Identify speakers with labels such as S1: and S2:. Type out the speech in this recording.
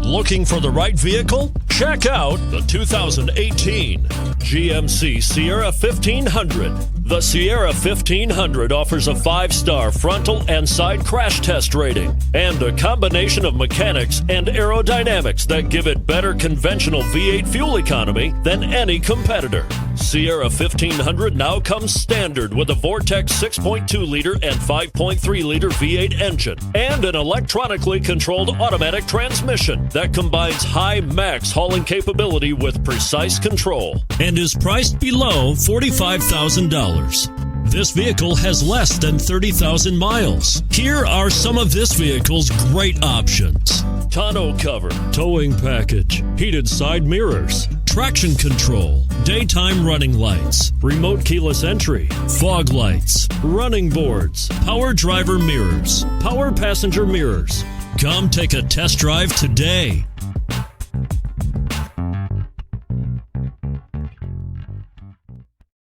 S1: Looking for the right vehicle? Check out the 2018 GMC Sierra 1500. The Sierra 1500 offers a 5-star frontal and side crash test rating and a combination of mechanics and aerodynamics that give it better conventional V8 fuel economy than any competitor. Sierra 1500 now comes standard with a Vortex 6.2-liter and 5.3-liter V8 engine and an electronically controlled automatic transmission that combines high max hauling capability with precise control and is priced below $45,000. This vehicle has less than 30,000 miles. Here are some of this vehicle's great options: tonneau cover, towing package, heated side mirrors, traction control, daytime running lights, remote keyless entry, fog lights, running boards, power driver mirrors, power passenger mirrors. Come take a test drive today.